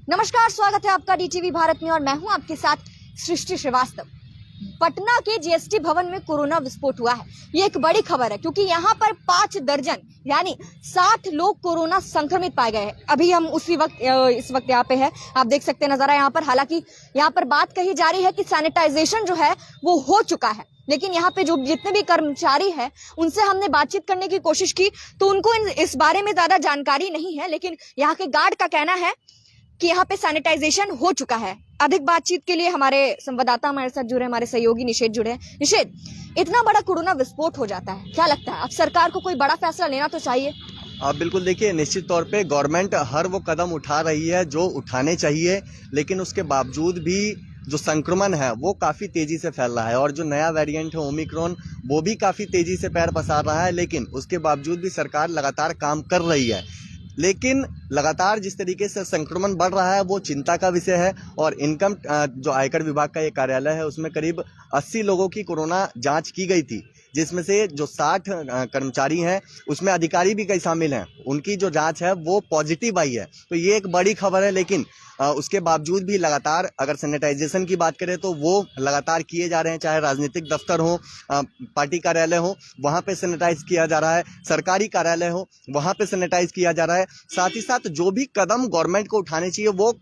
नमस्कार, स्वागत है आपका डीटीवी भारत में और मैं हूं आपके साथ सृष्टि श्रीवास्तव। पटना के जीएसटी भवन में कोरोना विस्फोट हुआ है। ये एक बड़ी खबर है क्योंकि यहाँ पर 5 दर्जन यानी 60 लोग कोरोना संक्रमित पाए गए हैं। अभी हम इस वक्त यहाँ पे है, आप देख सकते हैं नजारा यहाँ पर। हालांकि यहाँ पर बात कही जा रही है कि सैनिटाइजेशन जो है वो हो चुका है, लेकिन यहाँ पे जो जितने भी कर्मचारी हैं उनसे हमने बातचीत करने की कोशिश की तो उनको इस बारे में ज्यादा जानकारी नहीं है। लेकिन यहाँ के गार्ड का कहना है कि यहाँ पे सैनिटाइजेशन हो चुका है। अधिक बातचीत के लिए हमारे संवाददाता हमारे साथ जुड़े, हमारे सहयोगी निषेध जुड़े हैं। निषेध, इतना बड़ा कोरोना विस्फोट हो जाता है, क्या लगता है अब सरकार को कोई बड़ा फैसला लेना तो चाहिए? आप बिल्कुल देखिए, निश्चित तौर पे गवर्नमेंट हर वो कदम उठा रही है जो उठाने चाहिए, लेकिन उसके बावजूद भी जो संक्रमण है वो काफी तेजी से फैल रहा है और जो नया वेरिएंट है ओमिक्रॉन वो भी काफी तेजी से पैर पसार रहा है। लेकिन उसके बावजूद भी सरकार लगातार काम कर रही है। लेकिन लगातार जिस तरीके से संक्रमण बढ़ रहा है वो चिंता का विषय है। और इनकम जो आयकर विभाग का ये कार्यालय है उसमें करीब 80 लोगों की कोरोना जांच की गई थी, जिसमें से जो 60 कर्मचारी हैं उसमें अधिकारी भी कई शामिल हैं, उनकी जो जांच है वो पॉजिटिव आई है। तो ये एक बड़ी खबर है। लेकिन उसके बावजूद भी लगातार अगर सैनिटाइजेशन की बात करें तो वो लगातार किए जा रहे हैं, चाहे राजनीतिक दफ्तर हो, पार्टी कार्यालय हो, वहाँ पे सैनिटाइज किया जा रहा है, सरकारी कार्यालय हो वहाँ पे सैनिटाइज किया जा रहा है। साथ ही साथ जो भी कदम गवर्नमेंट को उठाने चाहिए वो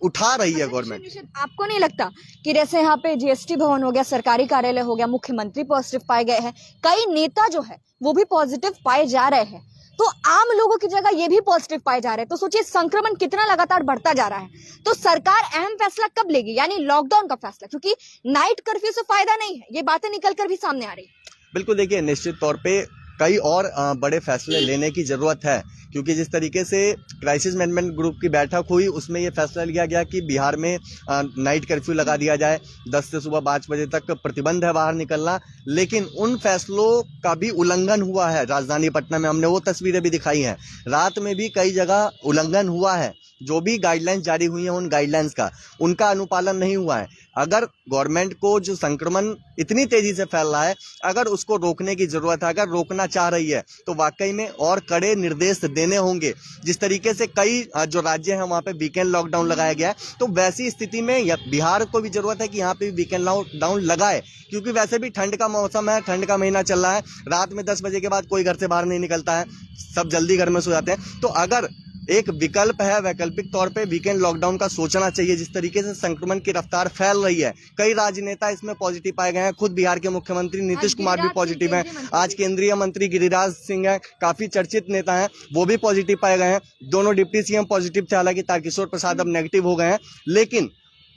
उठा रही है गवर्नमेंट। आपको नहीं लगता कि जैसे यहाँ पे जीएसटी भवन हो गया, सरकारी कार्यालय हो गया, मुख्यमंत्री पॉजिटिव पाए गए हैं, कई नेता जो है वो भी पॉजिटिव पाए जा रहे हैं, तो आम लोगों की जगह ये भी पॉजिटिव पाए जा रहे हैं, तो सोचिए संक्रमण कितना लगातार बढ़ता जा रहा है। तो सरकार अहम फैसला कब लेगी, यानी लॉकडाउन का फैसला? क्योंकि नाइट कर्फ्यू से फायदा नहीं है, ये बातें निकलकर भी सामने आ रही है। बिल्कुल देखिए, निश्चित तौर पे कई और बड़े फैसले लेने की जरूरत है, क्योंकि जिस तरीके से क्राइसिस मैनेजमेंट ग्रुप की बैठक हुई उसमें ये फैसला लिया गया कि बिहार में नाइट कर्फ्यू लगा दिया जाए, 10 से सुबह 5 बजे तक प्रतिबंध है बाहर निकलना। लेकिन उन फैसलों का भी उल्लंघन हुआ है। राजधानी पटना में हमने वो तस्वीरें भी दिखाई हैं, रात में भी कई जगह उल्लंघन हुआ है। जो भी गाइडलाइंस जारी हुई हैं उन गाइडलाइंस का उनका अनुपालन नहीं हुआ है। अगर गवर्नमेंट को जो संक्रमण इतनी तेजी से फैल रहा है, अगर उसको रोकने की जरूरत है, अगर रोकना चाह रही है तो वाकई में और कड़े निर्देश देने होंगे। जिस तरीके से कई जो राज्य हैं वहाँ पे वीकेंड लॉकडाउन लगाया गया है, तो वैसी स्थिति में बिहार को भी जरूरत है कि यहाँ पे वीकेंड लॉकडाउन लगाए, क्योंकि वैसे भी ठंड का मौसम है, ठंड का महीना चल रहा है। रात में 10 बजे के बाद कोई घर से बाहर नहीं निकलता है, सब जल्दी घर में सो जाते हैं। तो अगर एक विकल्प है, वैकल्पिक तौर पे वीकेंड लॉकडाउन का सोचना चाहिए। जिस तरीके से संक्रमण की रफ्तार फैल रही है, कई राजनेता इसमें पॉजिटिव पाए गए हैं। खुद बिहार के मुख्यमंत्री नीतीश कुमार भी पॉजिटिव हैं, आज केंद्रीय मंत्री गिरिराज सिंह हैं, काफी चर्चित नेता हैं, वो भी पॉजिटिव पाए गए हैं। दोनों डिप्टी सीएम पॉजिटिव थे, हालांकि तारकिशोर प्रसाद अब नेगेटिव हो गए हैं, लेकिन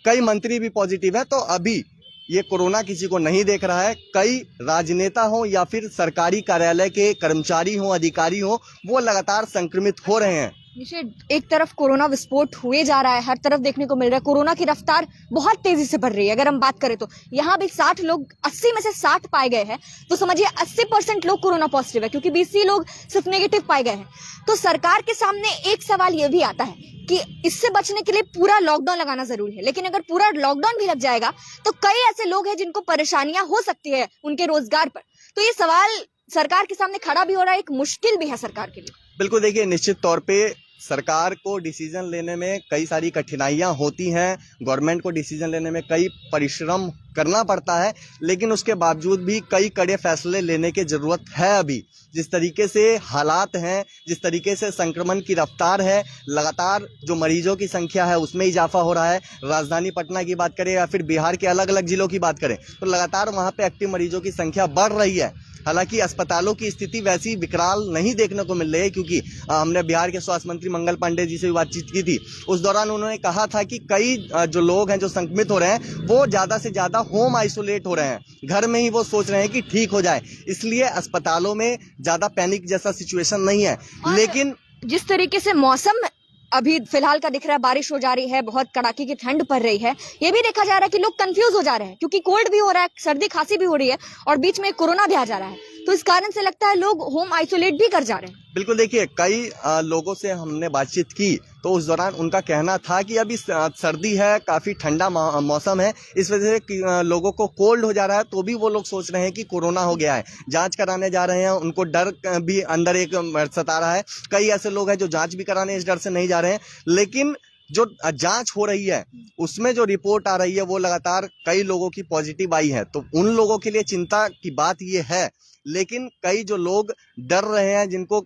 कई मंत्री भी पॉजिटिव है। तो अभी ये कोरोना किसी को नहीं देख रहा है। कई राजनेता हो या फिर सरकारी कार्यालय के कर्मचारी हो, अधिकारी हो, वो लगातार संक्रमित हो रहे हैं। निषेध, एक तरफ कोरोना विस्फोट हुए जा रहा है, हर तरफ देखने को मिल रहा है, कोरोना की रफ्तार बहुत तेजी से बढ़ रही है। अगर हम बात करें तो यहाँ भी 60 लोग, 80 में से 60 पाए गए हैं, तो समझिए 80% लोग कोरोना पॉजिटिव है, क्योंकि 20 लोग सिर्फ नेगेटिव पाए गए हैं। तो सरकार के सामने एक सवाल ये भी आता है कि इससे बचने के लिए पूरा लॉकडाउन लगाना जरूरी है, लेकिन अगर पूरा लॉकडाउन भी लग जाएगा तो कई ऐसे लोग हैं जिनको परेशानियां हो सकती है उनके रोजगार पर। तो ये सवाल सरकार के सामने खड़ा भी हो रहा है, एक मुश्किल भी है सरकार के लिए। बिल्कुल देखिए, निश्चित तौर पे सरकार को डिसीजन लेने में कई सारी कठिनाइयां होती हैं, गवर्नमेंट को डिसीजन लेने में कई परिश्रम करना पड़ता है, लेकिन उसके बावजूद भी कई कड़े फैसले लेने की जरूरत है। अभी जिस तरीके से हालात हैं, जिस तरीके से संक्रमण की रफ्तार है, लगातार जो मरीजों की संख्या है उसमें इजाफा हो रहा है। राजधानी पटना की बात करें या फिर बिहार के अलग अलग जिलों की बात करें तो लगातार वहाँ पे एक्टिव मरीजों की संख्या बढ़ रही है। हालांकि अस्पतालों की स्थिति वैसी विकराल नहीं देखने को मिल रही है, क्योंकि हमने बिहार के स्वास्थ्य मंत्री मंगल पांडे जी से भी बातचीत की थी। उस दौरान उन्होंने कहा था कि कई जो लोग हैं जो संक्रमित हो रहे हैं वो ज्यादा से ज्यादा होम आइसोलेट हो रहे हैं, घर में ही वो सोच रहे हैं कि ठीक हो जाए, इसलिए अस्पतालों में ज्यादा पैनिक जैसा सिचुएशन नहीं है। लेकिन जिस तरीके से मौसम अभी फिलहाल का दिख रहा है, बारिश हो जा रही है, बहुत कड़ाके की ठंड पड़ रही है, ये भी देखा जा रहा है कि लोग कंफ्यूज हो जा रहे हैं, क्योंकि कोल्ड भी हो रहा है, सर्दी खांसी भी हो रही है और बीच में कोरोना भी आ जा रहा है। तो इस कारण से लगता है लोग होम आइसोलेट भी कर जा रहे हैं। बिल्कुल देखिए, कई लोगों से हमने बातचीत की तो उस दौरान उनका कहना था कि अभी सर्दी है, काफ़ी ठंडा मौसम है, इस वजह से लोगों को कोल्ड हो जा रहा है, तो भी वो लोग सोच रहे हैं कि कोरोना हो गया है, जांच कराने जा रहे हैं। उनको डर भी अंदर एक सता रहा है। कई ऐसे लोग हैं जो जांच भी कराने इस डर से नहीं जा रहे हैं। लेकिन जो जांच हो रही है उसमें जो रिपोर्ट आ रही है वो लगातार कई लोगों की पॉजिटिव आई है, तो उन लोगों के लिए चिंता की बात ये है। लेकिन कई जो लोग डर रहे हैं, जिनको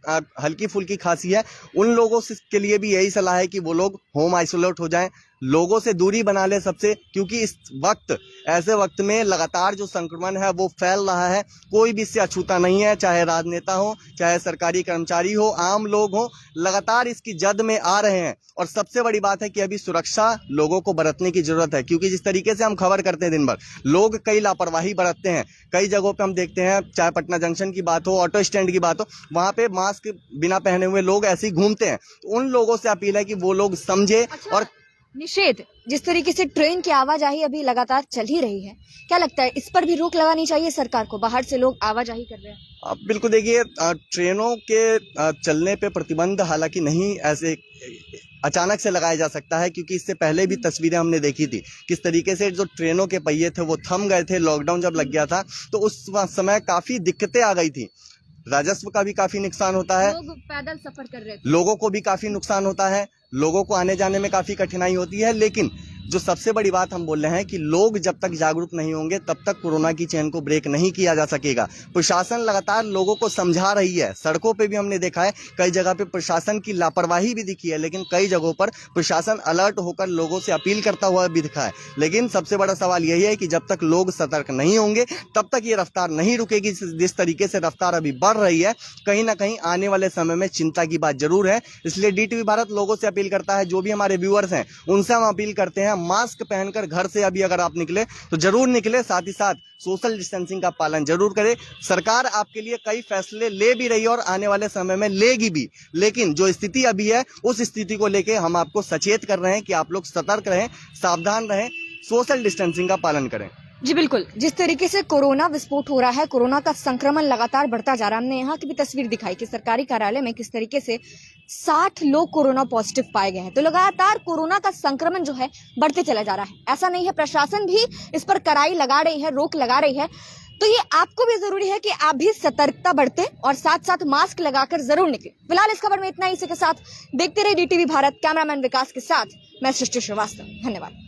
हल्की फुल्की खांसी है, उन लोगों से के लिए भी यही सलाह है कि वो लोग होम आइसोलेट हो जाएं, लोगों से दूरी बना ले सबसे, क्योंकि इस वक्त ऐसे वक्त में लगातार जो संक्रमण है वो फैल रहा है। कोई भी इससे अछूता नहीं है, चाहे राजनेता हो, चाहे सरकारी कर्मचारी हो, आम लोग हो, लगातार इसकी जद में आ रहे हैं। और सबसे बड़ी बात है कि अभी सुरक्षा लोगों को बरतने की जरूरत है, क्योंकि जिस तरीके से हम खबर करते हैं दिन भर, लोग कई लापरवाही बरतते हैं। कई जगहों पे हम देखते हैं, चाहे पटना जंक्शन की बात हो, ऑटो स्टैंड की बात हो, वहां पे मास्क बिना पहने हुए लोग ऐसे ही घूमते हैं। तो उन लोगों से अपील है कि वो लोग समझे। और निषेध, जिस तरीके से ट्रेन की आवाजाही अभी लगातार चल ही रही है, क्या लगता है इस पर भी रोक लगानी चाहिए सरकार को? बाहर से लोग आवाजाही कर रहे हैं। आप बिल्कुल देखिए, ट्रेनों के चलने पे प्रतिबंध हालांकि नहीं ऐसे अचानक से लगाया जा सकता है, क्योंकि इससे पहले भी तस्वीरें हमने देखी थी किस तरीके से जो ट्रेनों के पहिए थे वो थम गए थे। लॉकडाउन जब लग गया था तो उस समय काफी दिक्कतें आ गई थी, राजस्व का भी काफी नुकसान होता है, लोग पैदल सफर कर रहे थे, लोगों को भी काफी नुकसान होता है, लोगों को आने जाने में काफी कठिनाई होती है। लेकिन जो सबसे बड़ी बात हम बोल रहे हैं कि लोग जब तक जागरूक नहीं होंगे तब तक कोरोना की चेन को ब्रेक नहीं किया जा सकेगा। प्रशासन लगातार लोगों को समझा रही है, सड़कों पे भी हमने देखा है कई जगह पे प्रशासन की लापरवाही भी दिखी है, लेकिन कई जगहों पर प्रशासन अलर्ट होकर लोगों से अपील करता हुआ भी दिखा है। लेकिन सबसे बड़ा सवाल यही है कि जब तक लोग सतर्क नहीं होंगे तब तक ये रफ्तार नहीं रुकेगी। जिस तरीके से रफ्तार अभी बढ़ रही है, कहीं ना कहीं आने वाले समय में चिंता की बात जरूर है। इसलिए DTV भारत लोगों से अपील करता है, जो भी हमारे व्यूअर्स हैं उनसे हम अपील करते हैं, मास्क पहनकर घर से अभी अगर आप निकले तो जरूर निकले, साथ ही साथ सोशल डिस्टेंसिंग का पालन जरूर करें। सरकार आपके लिए कई फैसले ले भी रही है और आने वाले समय में लेगी भी, लेकिन जो स्थिति अभी है उस स्थिति को लेके हम आपको सचेत कर रहे हैं कि आप लोग सतर्क रहें, सावधान रहें, सोशल डिस्टेंसिंग का पालन करें। जी बिल्कुल, जिस तरीके से कोरोना विस्फोट हो रहा है, कोरोना का संक्रमण लगातार बढ़ता जा रहा है, हमने यहाँ की भी तस्वीर दिखाई कि सरकारी कार्यालय में किस तरीके से 60 लोग कोरोना पॉजिटिव पाए गए हैं। तो लगातार कोरोना का संक्रमण जो है बढ़ते चला जा रहा है। ऐसा नहीं है, प्रशासन भी इस पर कड़ाई लगा रही है, रोक लगा रही है। तो ये आपको भी जरूरी है कि आप भी सतर्कता बरतें और साथ साथ मास्क लगाकर जरूर निकलें। फिलहाल इस खबर में इतना ही। इसी के साथ देखते रहे DTV भारत। कैमरामैन विकास के साथ मैं सृष्टि श्रीवास्तव। धन्यवाद।